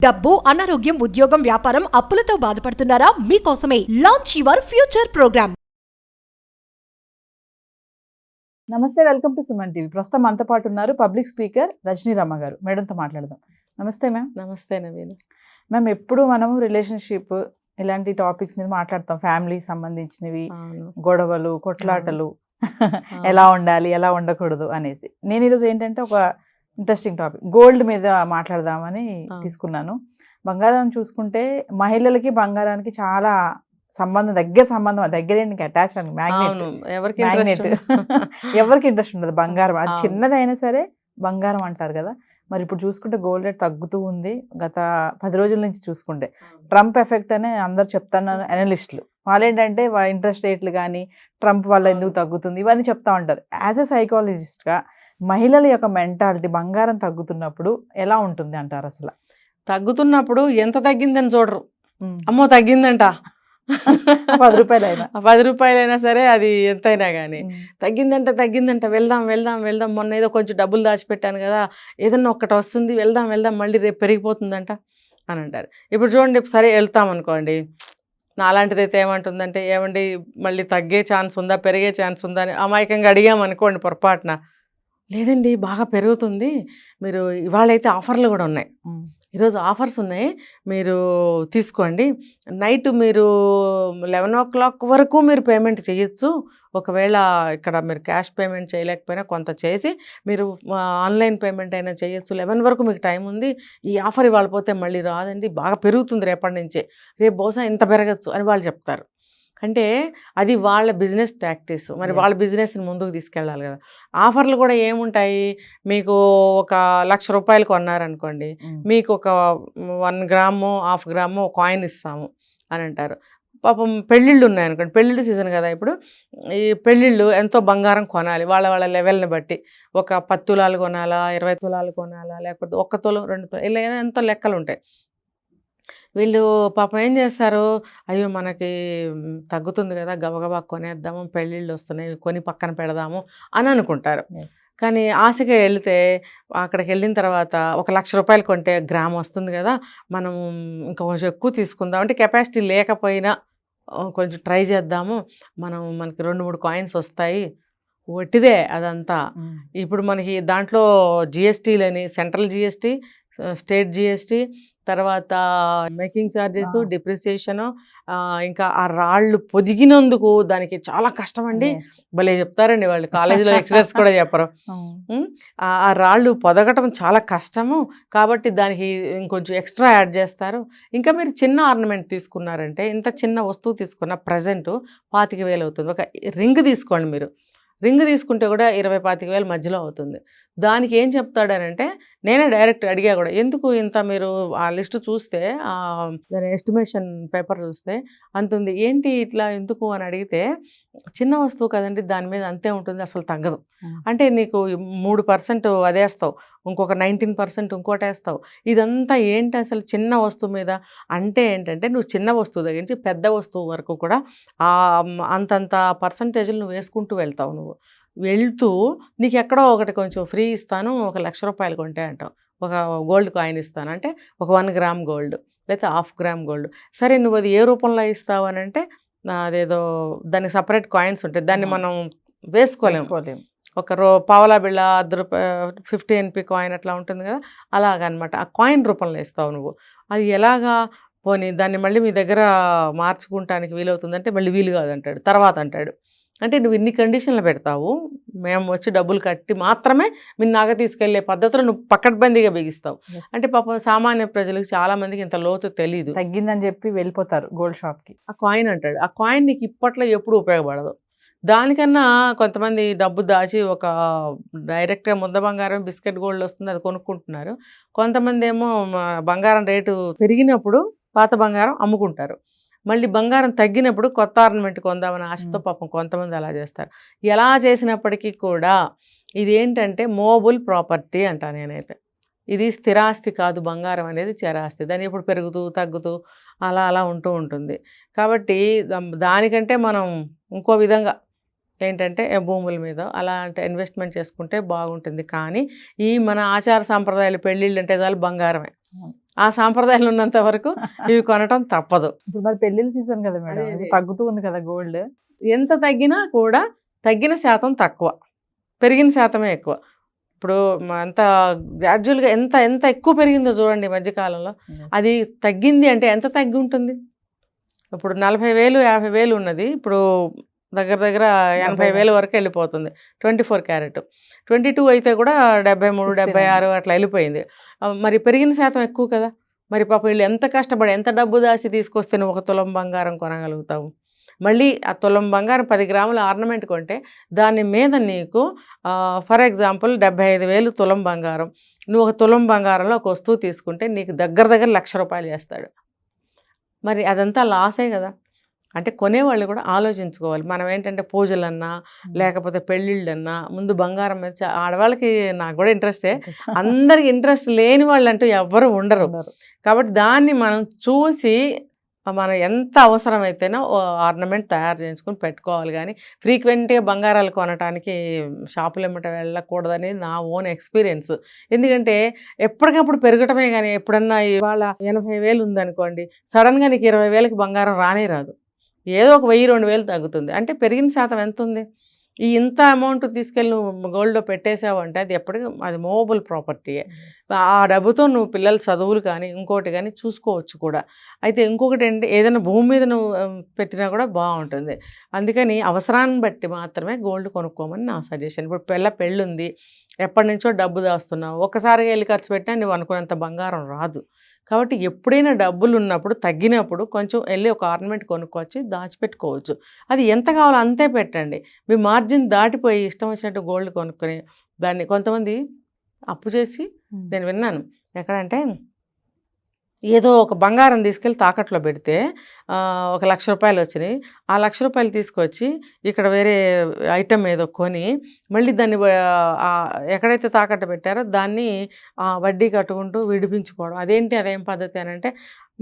డబ్బు, అనారోగ్యం, ఉద్యోగం, వ్యాపారం, అప్పులతో బాధపడుతున్నారా? మీకోసమే లాంచ్ యువర్ ఫ్యూచర్ ప్రోగ్రామ్. నమస్తే, వెల్కమ్ టు సుమన్ టీవీ. ప్రస్తుతం మనతో పాటు ఉన్నారు పబ్లిక్ స్పీకర్ రజనీ రమ గారు. మేడంతో మాట్లాడదాం. నమస్తే మ్యామ్. నమస్తే నవీన్. మ్యామ్, ఎప్పుడు మనము రిలేషన్షిప్ ఇలాంటి టాపిక్స్ మీద మాట్లాడతాం. ఫ్యామిలీకి సంబంధించినవి, గొడవలు, కొట్లాటలు, ఎలా ఉండాలి, ఎలా ఉండకూడదు అనేసి. నేను ఈరోజు ఏంటంటే ఒక ఇంట్రెస్టింగ్ టాపిక్ గోల్డ్ మీద మాట్లాడదామని తీసుకున్నాను. బంగారం చూసుకుంటే మహిళలకి బంగారానికి చాలా సంబంధం, దగ్గర అటాచ్ అని మ్యాగ్నెట్. ఎవరికి ఇంట్రెస్ట్ ఉండదు బంగారం, అది చిన్నదైనా సరే బంగారం అంటారు కదా. మరి ఇప్పుడు చూసుకుంటే గోల్డ్ రేట్ తగ్గుతూ ఉంది. గత 10 రోజుల నుంచి చూసుకుంటే ట్రంప్ ఎఫెక్ట్ అని అందరు చెప్తున్నారు అనలిస్టులు. వాళ్ళు ఏంటంటే ఇంట్రెస్ట్ రేట్లు కానీ ట్రంప్ వల్ల ఎందుకు తగ్గుతుంది ఇవన్నీ చెప్తా ఉంటారు. యాజ్ ఎ సైకాలజిస్ట్గా మహిళల యొక్క మెంటాలిటీ బంగారం తగ్గుతున్నప్పుడు ఎలా ఉంటుంది అంటారు? అసలు తగ్గుతున్నప్పుడు ఎంత తగ్గిందని చూడరు. అమ్మో తగ్గిందంట, 10 రూపాయలైనా 10 రూపాయలైనా సరే, అది ఎంతైనా కానీ తగ్గిందంట వెళ్దాం. మొన్న ఏదో కొంచెం డబ్బులు దాచిపెట్టాను కదా, ఏదన్నా ఒక్కటి వస్తుంది, వెళ్దాం మళ్ళీ రేపు పెరిగిపోతుందంట అని అంటారు. ఇప్పుడు చూడండి, సరే వెళ్తాం అనుకోండి, నాలాంటిదైతే ఏమంటుందంటే, ఏమండి మళ్ళీ తగ్గే ఛాన్స్ ఉందా, పెరిగే ఛాన్స్ ఉందా అని అమాయకంగా అడిగామనుకోండి పొరపాటున, లేదండి బాగా పెరుగుతుంది, మీరు ఇవాళైతే ఆఫర్లు కూడా ఉన్నాయి, ఈరోజు ఆఫర్స్ ఉన్నాయి, మీరు తీసుకోండి, నైట్ మీరు 11 o'clock వరకు మీరు పేమెంట్ చేయొచ్చు, ఒకవేళ ఇక్కడ మీరు క్యాష్ పేమెంట్ చేయలేకపోయినా కొంత చేసి మీరు ఆన్లైన్ పేమెంట్ అయినా చేయొచ్చు, 11 వరకు మీకు టైం ఉంది, ఈ ఆఫర్ ఇవాళ పోతే మళ్ళీ రాదండి, బాగా పెరుగుతుంది రేపటి నుంచే, రేపు బహుశా ఇంత పెరగచ్చు అని వాళ్ళు చెప్తారు. అంటే అది వాళ్ళ బిజినెస్ టాక్టిక్స్. మరి వాళ్ళ బిజినెస్ని ముందుకు తీసుకెళ్ళాలి కదా. ఆఫర్లు కూడా ఏముంటాయి, మీకు ఒక 1,00,000 రూపాయలు కొన్నారనుకోండి, మీకు ఒక 1 గ్రాము 1/2 గ్రాము కాయిన్ ఇస్తాము అని అంటారు. పాపం పెళ్ళిళ్ళు ఉన్నాయనుకోండి, పెళ్ళిళ్ళు సీజన్ కదా ఇప్పుడు, ఈ పెళ్ళిళ్ళు ఎంతో బంగారం కొనాలి, వాళ్ళ లెవెల్ని బట్టి ఒక 10 తులాలు కొనాలా, 20 తులాలు కొనాలా, లేకపోతే 1 తులం 2 తులం ఇలా ఎంతో లెక్కలు ఉంటాయి. వీళ్ళు పాపం ఏం చేస్తారు, అయ్యో మనకి తగ్గుతుంది కదా, గబగబా కొనేద్దాము, పెళ్ళిళ్ళు వస్తున్నాయి కొని పక్కన పెడదాము అని అనుకుంటారు. కానీ ఆశగా వెళితే అక్కడికి వెళ్ళిన తర్వాత 1,00,000 రూపాయలు కొంటే గ్రామ్ వస్తుంది కదా, మనం ఇంకా కొంచెం ఎక్కువ తీసుకుందాం అంటే కెపాసిటీ లేకపోయినా కొంచెం ట్రై చేద్దాము, మనకి 2-3 కాయిన్స్ వస్తాయి, ఒట్టిదే అదంతా. ఇప్పుడు మనకి దాంట్లో జిఎస్టీలని, సెంట్రల్ జిఎస్టీ, స్టేట్ జిఎస్టీ, తర్వాత మేకింగ్ ఛార్జెస్, డిప్రిసియేషను, ఇంకా ఆ రాళ్ళు పొదిగినందుకు దానికి చాలా కష్టం అండి. భలే చెప్తారండి వాళ్ళు, కాలేజీలో లెక్చరర్స్ కూడా చెప్పరు. ఆ రాళ్ళు పొదగటం చాలా కష్టము కాబట్టి దానికి ఇంకొంచెం ఎక్స్ట్రా యాడ్ చేస్తారు. ఇంకా మీరు చిన్న ఆర్నమెంట్ తీసుకున్నారంటే, ఇంత చిన్న వస్తువు తీసుకున్న ప్రజెంట్ 25,000 అవుతుంది. ఒక రింగ్ తీసుకోండి, మీరు రింగ్ తీసుకుంటే కూడా 20,000-25,000 మధ్యలో అవుతుంది. దానికి ఏం చెప్తాడనంటే, నేనే డైరెక్ట్ అడిగా కూడా, ఎందుకు ఇంత, మీరు ఆ లిస్ట్ చూస్తే దాని ఎస్టిమేషన్ పేపర్ చూస్తే అంతుంది, ఏంటి ఇట్లా ఎందుకు అని అడిగితే, చిన్న వస్తువు కదండి, దాని మీద అంతే ఉంటుంది, అసలు తగ్గదు, అంటే నీకు 3% అదేస్తావు, ఇంకొక 19% ఇంకోటి వేస్తావు, ఇదంతా ఏంటి అసలు చిన్న వస్తువు మీద అంటే ఏంటంటే, నువ్వు చిన్న వస్తువు దగ్గర నుంచి పెద్ద వస్తువు వరకు కూడా అంతంత పర్సంటేజ్లు నువ్వు వేసుకుంటూ వెళ్తావు. నువ్వు వెళ్తూ నీకు ఎక్కడో ఒకటి కొంచెం ఫ్రీ ఇస్తాను, 1,00,000 రూపాయలు కొంటే అంటావు, ఒక గోల్డ్ కాయిన్ ఇస్తాను అంటే ఒక 1 గ్రామ్ గోల్డ్ లేకపోతే 1/2 గ్రామ్ గోల్డ్. సరే నువ్వు అది ఏ రూపంలో ఇస్తావు అని అంటే, అదేదో దానికి సపరేట్ కాయిన్స్ ఉంటాయి, దాన్ని మనం వేసుకోలేము. ఒక పావలా బిళ్ళ, 10 రూపాయ 50 NP కాయిన్ అట్లా ఉంటుంది కదా, అలాగనమాట. ఆ కాయిన్ రూపంలో ఇస్తావు నువ్వు. అది ఎలాగా, పోనీ దాన్ని మళ్ళీ మీ దగ్గర మార్చుకుంటానికి వీలవుతుందంటే మళ్ళీ వీలు కాదంటాడు, తర్వాత అంటాడు. అంటే నువ్వు ఇన్ని కండిషన్లు పెడతావు, మేము వచ్చి డబ్బులు కట్టి మాత్రమే మీరు నాగ తీసుకెళ్లే పద్ధతిలో నువ్వు పక్కడ్బందీగా బిగిస్తావు. అంటే పాపం సామాన్య ప్రజలకు చాలా మందికి ఇంత లోతు తెలియదు, తగ్గిందని చెప్పి వెళ్ళిపోతారు గోల్డ్ షాప్కి. ఆ కాయిన్ అంటాడు, ఆ కాయిన్ నీకు ఇప్పట్లో ఎప్పుడు ఉపయోగపడదు. దానికన్నా కొంతమంది డబ్బు దాచి ఒక డైరెక్ట్గా ముద్ద బంగారం, బిస్కెట్ గోల్డ్ వస్తుంది అది కొనుక్కుంటున్నారు. కొంతమంది ఏమో బంగారం రేటు పెరిగినప్పుడు పాత బంగారం అమ్ముకుంటారు, మళ్ళీ బంగారం తగ్గినప్పుడు కొత్త ఆర్నమెంట్ కొందామని ఆశతో పాపం కొంతమంది అలా చేస్తారు. ఎలా చేసినప్పటికీ కూడా ఇది ఏంటంటే మోబుల్ ప్రాపర్టీ అంటా నేనైతే. ఇది స్థిరాస్తి కాదు, బంగారం అనేది చరాస్తి, దాన్ని ఎప్పుడు పెరుగుతూ తగ్గుతూ అలా ఉంటూ ఉంటుంది. కాబట్టి దానికంటే మనం ఇంకో విధంగా ఏంటంటే భూముల మీద అలాంటి ఇన్వెస్ట్మెంట్ చేసుకుంటే బాగుంటుంది. కానీ ఈ మన ఆచార సాంప్రదాయాలు, పెళ్ళిళ్ళు అంటే చాలు బంగారమే, ఆ సాంప్రదాయాలు ఉన్నంత వరకు ఇవి కొనటం తప్పదు. ఇప్పుడు మరి పెళ్లిళ్ళ సీజన్ కదా మేడం, అదే. తగ్గుతూ ఉంది కదా గోల్డ్. ఎంత తగ్గినా కూడా తగ్గిన శాతం తక్కువ, పెరిగిన శాతమే ఎక్కువ. ఇప్పుడు అంత గ్రాడ్యువల్గా ఎంత ఎంత ఎక్కువ పెరిగిందో చూడండి ఈ మధ్యకాలంలో. అది తగ్గింది అంటే ఎంత తగ్గి ఉంటుంది? ఇప్పుడు 40,000 50,000 ఉన్నది, ఇప్పుడు దగ్గర దగ్గర 80,000 వరకు వెళ్ళిపోతుంది. 24 క్యారెట్. 22 అయితే కూడా 73 76 అట్లా వెళ్ళిపోయింది. మరి పెరిగిన శాతం ఎక్కువ కదా. మరి పాప వీళ్ళు ఎంత కష్టపడి ఎంత డబ్బు దాచి తీసుకొస్తే నువ్వు 1 తులం బంగారం కొనగలుగుతావు? మళ్ళీ ఆ తులం బంగారం 10 గ్రాముల ఆర్నమెంట్ కొంటే దాని మీద నీకు ఫర్ ఎగ్జాంపుల్ 75,000 తులం బంగారం, నువ్వు 1 తులం బంగారంలో ఒక వస్తువు తీసుకుంటే నీకు దగ్గర దగ్గర ₹1,00,000 చేస్తాడు. మరి అదంతా లాసే కదా. అంటే కొనేవాళ్ళు కూడా ఆలోచించుకోవాలి. మనం ఏంటంటే పూజలన్నా లేకపోతే పెళ్ళిళ్ళన్నా ముందు బంగారం మీద ఆడవాళ్ళకి, నాకు కూడా ఇంట్రెస్టే, అందరికి ఇంట్రెస్ట్ లేని వాళ్ళు అంటూ ఎవ్వరు ఉండరు. కాబట్టి దాన్ని మనం చూసి మనం ఎంత అవసరమైతేనో ఆర్నమెంట్ తయారు చేయించుకొని పెట్టుకోవాలి. కానీ ఫ్రీక్వెంట్గా బంగారాలు కొనడానికి షాపులు ఎమ్మట వెళ్ళకూడదని నా ఓన్ ఎక్స్పీరియన్స్. ఎందుకంటే ఎప్పటికప్పుడు పెరగటమే, కానీ ఎప్పుడన్నా ఇవాళ 80,000 ఉందనుకోండి, సడన్గా నీకు 20,000కి బంగారం రానే రాదు. ఏదో ఒక 1,000-2,000 తగ్గుతుంది. అంటే పెరిగిన శాతం ఎంత ఉంది? ఈ ఇంత అమౌంట్ తీసుకెళ్ళి నువ్వు గోల్డ్లో పెట్టేసావు అంటే అది ఎప్పటికీ అది మూవబుల్ ప్రాపర్టీయే. ఆ డబ్బుతో నువ్వు పిల్లల చదువులు కానీ ఇంకోటి కానీ చూసుకోవచ్చు కూడా. అయితే ఇంకొకటి ఏంటి, ఏదైనా భూమి మీద నువ్వు పెట్టినా కూడా బాగుంటుంది. అందుకని అవసరాన్ని బట్టి మాత్రమే గోల్డ్ కొనుక్కోమని నా సజెషన్. ఇప్పుడు పెళ్ళి ఉంది, ఎప్పటి నుంచో డబ్బు దాస్తున్నావు, ఒక్కసారిగా వెళ్ళి ఖర్చు పెట్టినా నువ్వు అనుకున్నంత బంగారం రాదు. కాబట్టి ఎప్పుడైనా డబ్బులు ఉన్నప్పుడు తగ్గినప్పుడు కొంచెం వెళ్ళి ఒక ఆర్నమెంట్ కొనుక్కొచ్చి దాచిపెట్టుకోవచ్చు. అది ఎంత కావాలో అంతే పెట్టండి. మీ మార్జిన్ దాటిపోయి ఇష్టం వచ్చినట్టు గోల్డ్ కొనుక్కొని దాన్ని కొంతమంది అప్పు చేసి, నేను విన్నాను ఎక్కడంటే, ఏదో ఒక బంగారం తీసుకెళ్ళి తాకట్లో పెడితే ₹1,00,000 వచ్చినాయి. ఆ ₹1,00,000 తీసుకొచ్చి ఇక్కడ వేరే ఐటమ్ ఏదో కొని మళ్ళీ దాన్ని ఎక్కడైతే తాకట్టు పెట్టారో దాన్ని వడ్డీ కట్టుకుంటూ విడిపించుకోవడం. అదేంటి, అదేం పద్ధతి అని అంటే,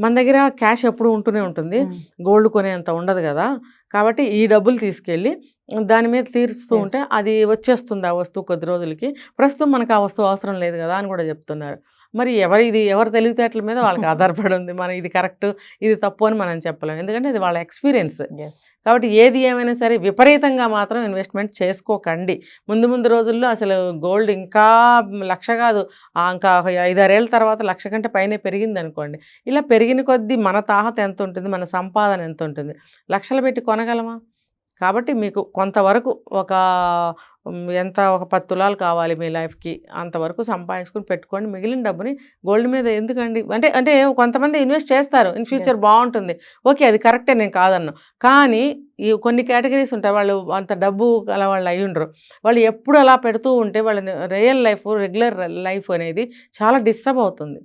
మన దగ్గర క్యాష్ ఎప్పుడు ఉంటూనే ఉంటుంది, గోల్డ్ కొనేంత ఉండదు కదా. కాబట్టి ఈ డబ్బులు తీసుకెళ్ళి దాని మీద తీరుస్తూ ఉంటే అది వచ్చేస్తుంది ఆ వస్తువు కొద్ది రోజులకి. ప్రస్తుతం మనకు ఆ వస్తువు అవసరం లేదు కదా అని కూడా చెప్తున్నారు. మరి ఎవరి తెలివితేటల మీద వాళ్ళకి ఆధారపడి ఉంది. మనం ఇది కరెక్ట్ ఇది తప్పు అని మనం చెప్పలేము, ఎందుకంటే అది వాళ్ళ ఎక్స్పీరియన్స్. కాబట్టి ఏది ఏమైనా సరే విపరీతంగా మాత్రం ఇన్వెస్ట్మెంట్ చేసుకోకండి. ముందు రోజుల్లో అసలు గోల్డ్ ఇంకా 1,00,000 కాదు, ఇంకా 5-6 ఏళ్ళ తర్వాత 1,00,000 కంటే పైనే పెరిగింది అనుకోండి. ఇలా పెరిగిన కొద్దీ మన తాహత ఎంత ఉంటుంది, మన సంపాదన ఎంత ఉంటుంది, లక్షలు పెట్టి కొనగలమా? కాబట్టి మీకు కొంతవరకు ఒక 10 తులాలు కావాలి మీ లైఫ్కి, అంతవరకు సంపాదించుకుని పెట్టుకోండి. మిగిలిన డబ్బుని గోల్డ్ మీద ఎందుకండి అంటే కొంతమంది ఇన్వెస్ట్ చేస్తారు, ఇన్ ఫ్యూచర్ బాగుంటుంది, ఓకే అది కరెక్టే, నేను కాదన్నా. కానీ ఈ కొన్ని కేటగిరీస్ ఉంటాయి, వాళ్ళు అంత డబ్బు గల వాళ్ళు అయి ఉండరు. వాళ్ళు ఎప్పుడు అలా పెడుతూ ఉంటే వాళ్ళ రియల్ లైఫ్, రెగ్యులర్ లైఫ్ అనేది చాలా డిస్టర్బ్ అవుతుంది.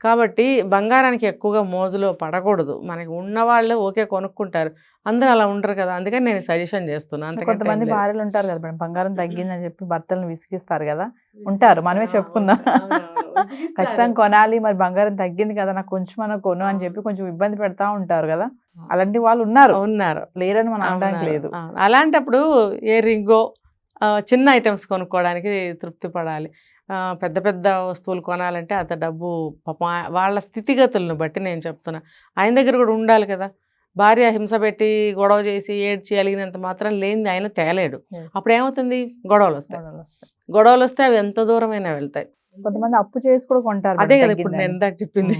కాబట్టి బంగారానికి ఎక్కువగా మోజులో పడకూడదు. మనకి ఉన్నవాళ్ళు ఓకే కొనుక్కుంటారు, అందరూ అలా ఉండరు కదా. అందుకని నేను సజెషన్ చేస్తున్నాను. కొంతమంది భార్యలు ఉంటారు కదా మేడం, బంగారం తగ్గిందని చెప్పి భర్తలను విసిగిస్తారు కదా, ఉంటారు, మనమే చెప్పుకుందాం. ఖచ్చితంగా కొనాలి, మరి బంగారం తగ్గింది కదా నాకు కొంచెం అన్న కొను అని చెప్పి కొంచెం ఇబ్బంది పెడతా ఉంటారు కదా. అలాంటి వాళ్ళు ఉన్నారు, లేరని మనం అనడానికి లేదు. అలాంటప్పుడు ఏ రింగో చిన్న ఐటమ్స్ కొనుక్కోవడానికి తృప్తి పడాలి. పెద్ద పెద్ద వస్తువులు కొనాలంటే అంత డబ్బు వాళ్ళ స్థితిగతులను బట్టి నేను చెప్తున్నా. ఆయన దగ్గర కూడా ఉండాలి కదా. భార్య హింస పెట్టి గొడవ చేసి ఏడ్చి అలిగినంత మాత్రం లేనిది ఆయన తేలేడు. అప్పుడు ఏమవుతుంది, గొడవలు వస్తాయి, అవి ఎంత దూరమైనా వెళ్తాయి. కొంతమంది అప్పు చేసి కూడా కొంటారు, అదే కదా ఇప్పుడు నేను ఇందాక చెప్పింది.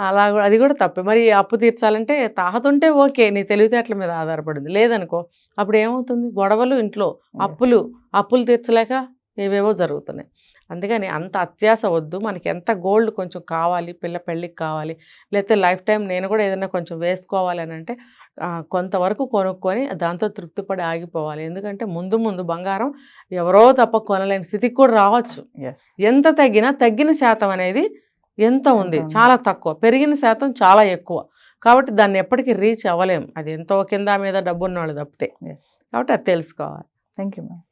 అలా అది కూడా తప్పే. మరి అప్పు తీర్చాలంటే తాహతుంటే ఓకే, నీ తెలివితేటల మీద ఆధారపడింది, లేదనుకో అప్పుడు ఏమవుతుంది, గొడవలు ఇంట్లో, అప్పులు తీర్చలేక ఏవేవో జరుగుతున్నాయి. అందుకని అంత అత్యాస వద్దు. మనకి ఎంత గోల్డ్ కొంచెం కావాలి, పెళ్ళికి కావాలి, లేకపోతే లైఫ్ టైం నేను కూడా ఏదైనా కొంచెం వేసుకోవాలి అని అంటే కొంతవరకు కొనుక్కొని దాంతో తృప్తిపడి ఆగిపోవాలి. ఎందుకంటే ముందు బంగారం ఎవరో తప్ప కొనలేని స్థితికి కూడా రావచ్చు. ఎంత తగ్గిన శాతం అనేది ఎంత ఉంది, చాలా తక్కువ. పెరిగిన శాతం చాలా ఎక్కువ. కాబట్టి దాన్ని ఎప్పటికీ రీచ్ అవ్వలేము. అది ఎంతో కింద మీద డబ్బు ఉన్న వాళ్ళు తప్పితే. కాబట్టి అది తెలుసుకోవాలి. Thank you ma'am.